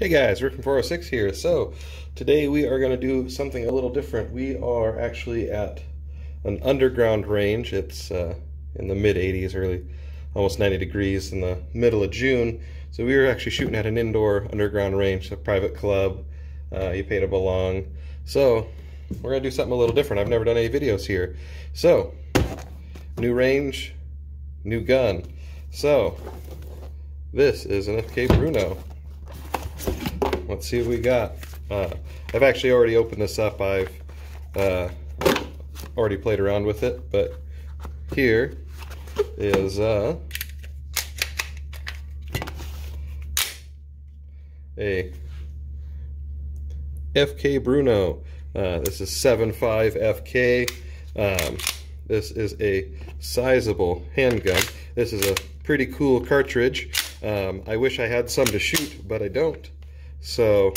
Hey guys, Rick from 406 here. So today we are going to do something a little different. We are actually at an underground range. It's in the mid 80s, early almost 90 degrees in the middle of June. So we were actually shooting at an indoor underground range, a private club. You pay to belong. So we're going to do something a little different. I've never done any videos here. So new range, new gun. So this is an FK BRNO. Let's see what we got. I've actually already opened this up. I've already played around with it, but here is a FK BRNO. This is 7.5 FK. This is a sizable handgun. This is a pretty cool cartridge. I wish I had some to shoot, but I don't. So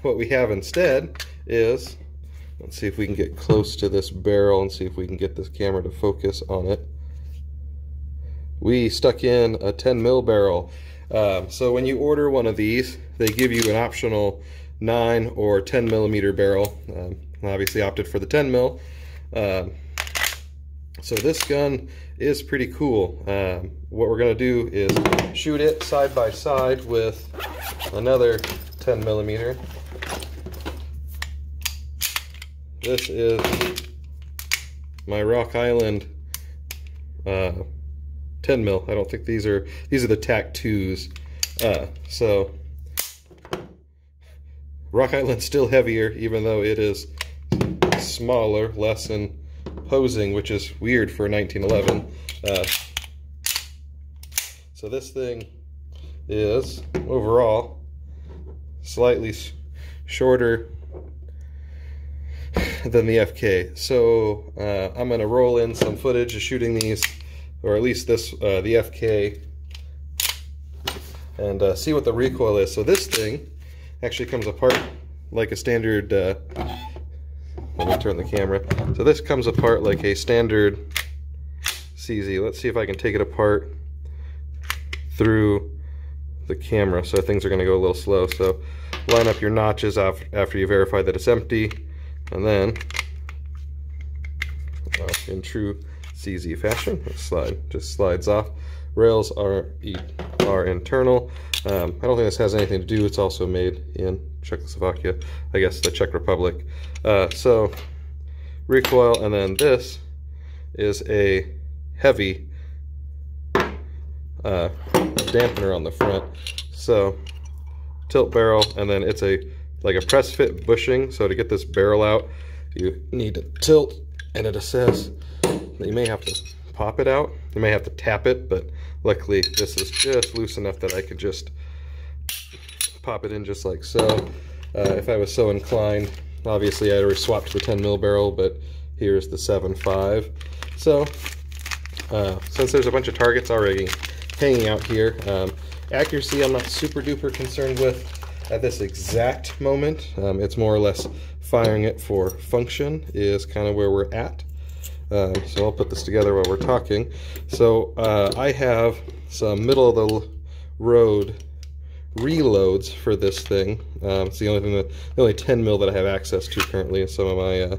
what we have instead is, let's see if we can get close to this barrel and see if we can get this camera to focus on it. We stuck in a 10 mil barrel. So when you order one of these, they give you an optional 9 or 10 millimeter barrel. Obviously opted for the 10 mil. So this gun is pretty cool. What we're going to do is shoot it side by side with another 10 millimeter. This is my Rock Island 10 mil. I don't think these are the TAC 2s. So Rock Island's still heavier, even though it is smaller, less imposing, which is weird for 1911. So this thing is overall slightly shorter than the FK. So I'm going to roll in some footage of shooting these, or at least this, the FK, and see what the recoil is. So this thing actually comes apart like a standard, let me turn the camera. So this comes apart like a standard CZ. Let's see if I can take it apart through the camera. So things are going to go a little slow. So line up your notches after you verify that it's empty, and then in true CZ fashion, just slides off. Rails are internal. I don't think this has anything to do. It's also made in Czechoslovakia, I guess the Czech Republic. So recoil, and then this is a heavy dampener on the front. So tilt barrel, and then it's like a press fit bushing. So to get this barrel out, you need to tilt, and it says that you may have to pop it out. You may have to tap it, but luckily this is just loose enough that I could just pop it in just like so. If I was so inclined, obviously I already swapped to the 10 mil barrel, but here's the 7.5. So since there's a bunch of targets already hanging out here, accuracy I'm not super duper concerned with at this exact moment. It's more or less firing it for function is kind of where we're at. So I'll put this together while we're talking. So I have some middle of the road reloads for this thing. It's the only 10 mil that I have access to currently in some of my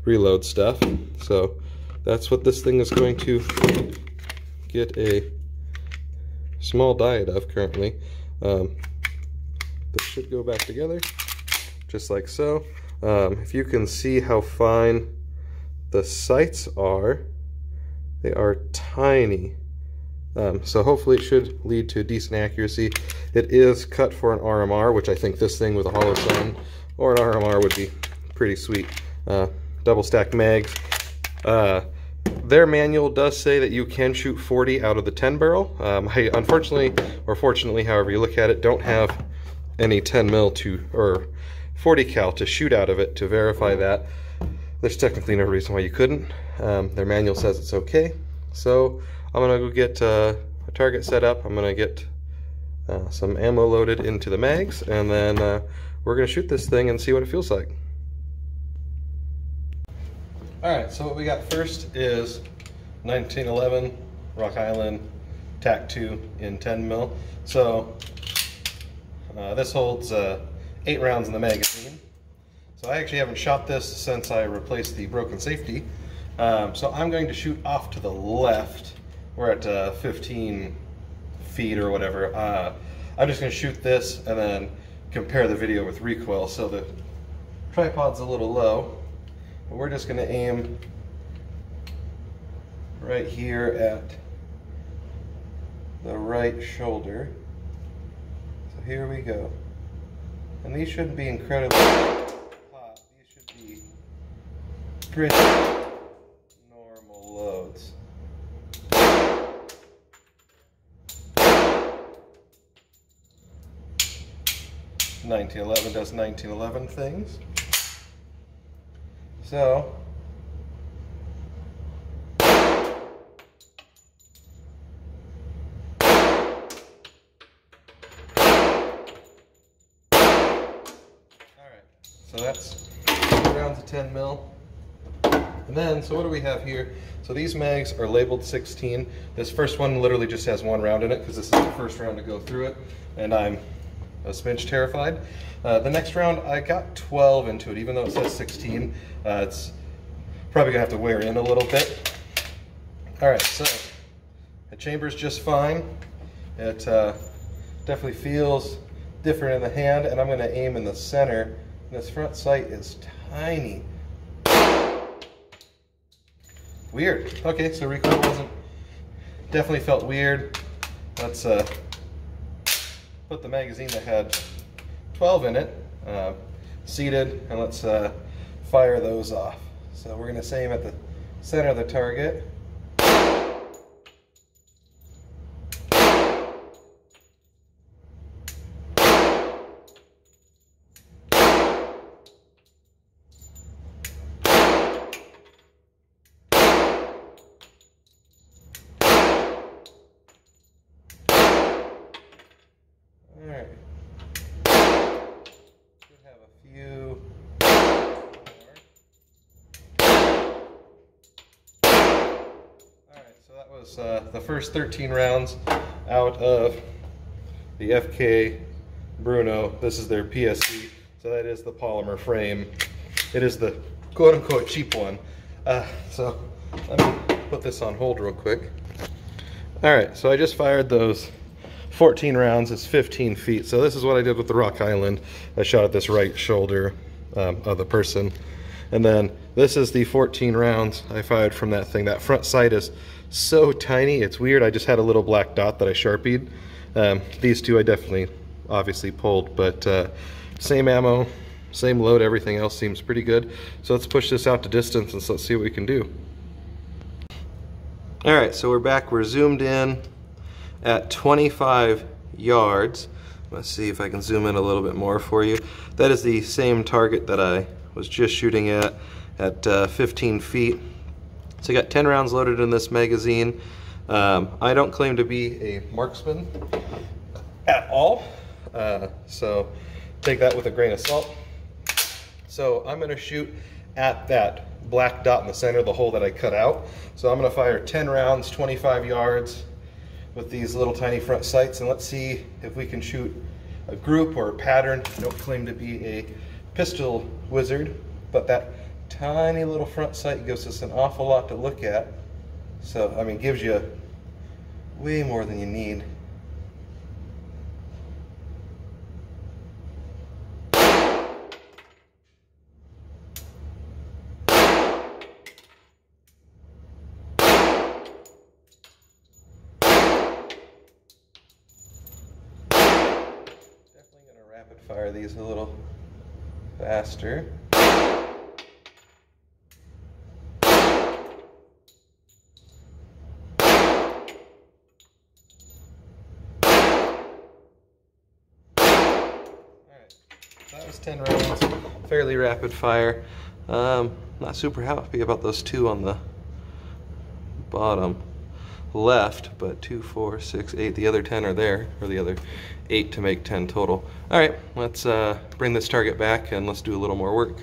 reload stuff. So that's what this thing is going to get a small diet of currently. This should go back together just like so. If you can see how fine the sights are, they are tiny. So hopefully it should lead to decent accuracy. It is cut for an RMR, which I think this thing with a hollow sun or an RMR would be pretty sweet. Double stack mags. Their manual does say that you can shoot 40 out of the 10 barrel. I unfortunately, or fortunately, however you look at it, don't have any 10 mil or 40 cal to shoot out of it to verify that. There's technically no reason why you couldn't. Their manual says it's okay. So I'm gonna go get a target set up. I'm gonna get some ammo loaded into the mags, and then we're gonna shoot this thing and see what it feels like. Alright, so what we got first is 1911 Rock Island TAC 2 in 10 mil. So This holds 8 rounds in the magazine. So I actually haven't shot this since I replaced the broken safety. So I'm going to shoot off to the left. We're at 15 feet or whatever. I'm just going to shoot this and then compare the video with recoil. So the tripod's a little low, but we're just going to aim right here at the right shoulder. So here we go. And these shouldn't be incredibly hot. These should be pretty normal loads. 1911 does 1911 things. So so that's 2 rounds of 10 mil. And then, so what do we have here? So these mags are labeled 16. This first one literally just has 1 round in it because this is the first round to go through it, and I'm a smidge terrified. The next round, I got 12 into it, even though it says 16. It's probably gonna have to wear in a little bit. All right, so the chamber's just fine. It definitely feels different in the hand, and I'm gonna aim in the center. This front sight is tiny. Weird. Okay, so recoil wasn't, definitely felt weird. Let's put the magazine that had 12 in it, seated, and let's fire those off. So we're gonna aim at the center of the target. The first 13 rounds out of the FK BRNO. This is their PSC, so that is the polymer frame. It is the quote-unquote cheap one. So let me put this on hold real quick. All right, so I just fired those 14 rounds. It's 15 feet. So this is what I did with the Rock Island. I shot at this right shoulder of the person. And then this is the 14 rounds I fired from that thing. That front sight is so tiny, it's weird. I just had a little black dot that I Sharpied. These two I definitely, obviously pulled, but same ammo, same load, everything else seems pretty good. So let's push this out to distance and let's see what we can do. All right, so we're back. We're zoomed in at 25 yards. Let's see if I can zoom in a little bit more for you. That is the same target that I was just shooting at 15 feet. So I got 10 rounds loaded in this magazine. I don't claim to be a marksman at all, so take that with a grain of salt. So I'm gonna shoot at that black dot in the center, the hole that I cut out. So I'm gonna fire 10 rounds, 25 yards with these little tiny front sights, and let's see if we can shoot a group or a pattern. I don't claim to be a pistol wizard, but that tiny little front sight gives us an awful lot to look at. So, I mean, gives you way more than you need. Definitely gonna rapid fire these a little faster. That was 10 rounds, fairly rapid fire. Not super happy about those 2 on the bottom left, but 2, 4, 6, 8. The other 10 are there, or the other 8 to make 10 total. All right, let's bring this target back and let's do a little more work.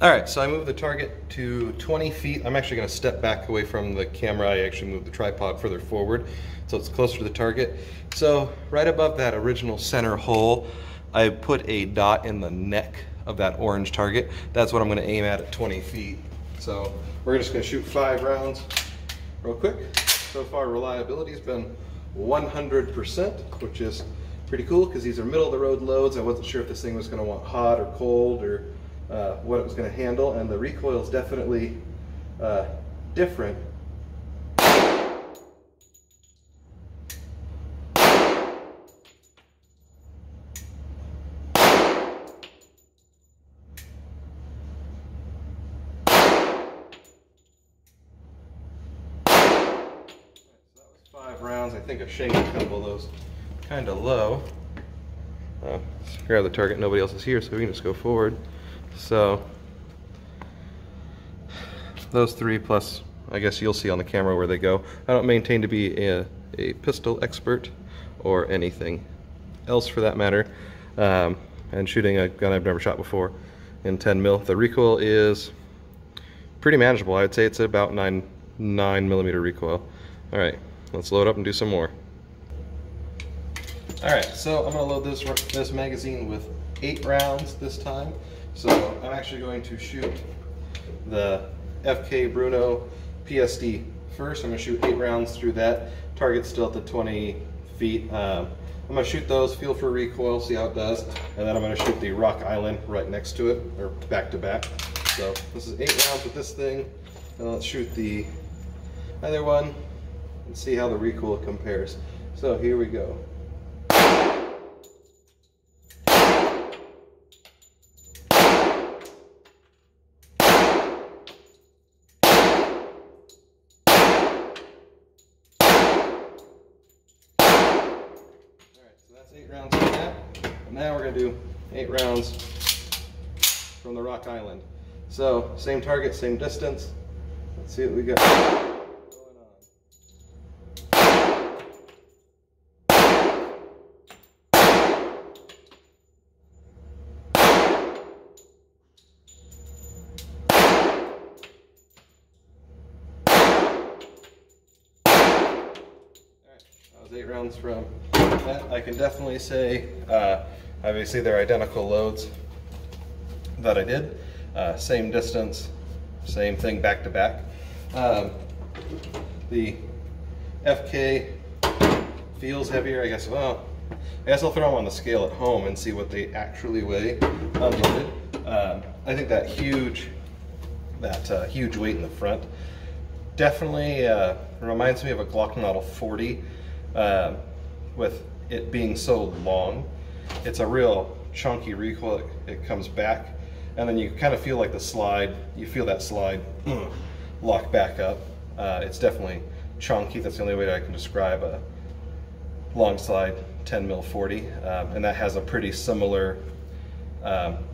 All right, so I moved the target to 20 feet. I'm actually gonna step back away from the camera. I actually moved the tripod further forward so it's closer to the target. So right above that original center hole, I put a dot in the neck of that orange target. That's what I'm gonna aim at 20 feet. So we're just gonna shoot 5 rounds real quick. So far, reliability's been 100%, which is pretty cool because these are middle of the road loads. I wasn't sure if this thing was gonna want hot or cold or what it was going to handle, and the recoil is definitely different. So that was 5 rounds. I think a shame a couple of those kind of low. Grab the target, nobody else is here, so we can just go forward. So those 3 plus, I guess you'll see on the camera where they go. I don't maintain to be a pistol expert or anything else for that matter, and shooting a gun I've never shot before in 10 mil. The recoil is pretty manageable. I'd say it's about 9 millimeter recoil. All right, let's load up and do some more. All right, so I'm gonna load this magazine with 8 rounds this time. So I'm actually going to shoot the FK BRNO PSD first. I'm going to shoot 8 rounds through that. Target's still at the 20 feet. I'm going to shoot those, feel for recoil, see how it does, and then I'm going to shoot the Rock Island right next to it, or back to back. So this is 8 rounds with this thing, and let's shoot the other one and see how the recoil compares. So here we go. That's 8 rounds from that, and now we're going to do 8 rounds from the Rock Island. So same target, same distance. Let's see what we got going on. Alright, that was 8 rounds from that. I can definitely say, obviously they're identical loads that I did. Same distance, same thing back to back. The FK feels heavier, I guess. Well, I guess I'll throw them on the scale at home and see what they actually weigh unloaded. I think that huge weight in the front definitely reminds me of a Glock Model 40. With it being so long, it's a real chunky recoil. It comes back, and then you kind of feel like the slide, you feel that slide lock back up. It's definitely chunky. That's the only way that I can describe a long slide 10 mil 40, and that has a pretty similar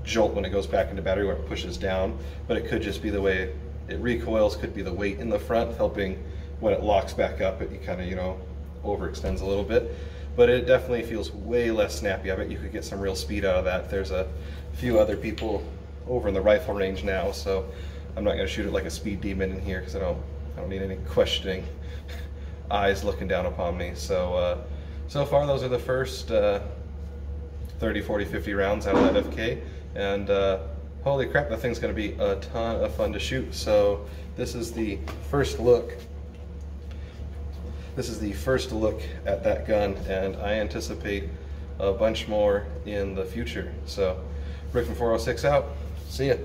jolt when it goes back into battery where it pushes down, but it could just be the way it recoils, could be the weight in the front helping when it locks back up. It kind of, you know, overextends a little bit, but it definitely feels way less snappy. I bet you could get some real speed out of that. There's a few other people over in the rifle range now, so I'm not going to shoot it like a speed demon in here because I don't need any questioning eyes looking down upon me. So so far those are the first 30, 40, 50 rounds out of that FK, and holy crap, that thing's going to be a ton of fun to shoot. So this is the first look. This is the first look at that gun, and I anticipate a bunch more in the future. So, Rick from 406 out. See ya.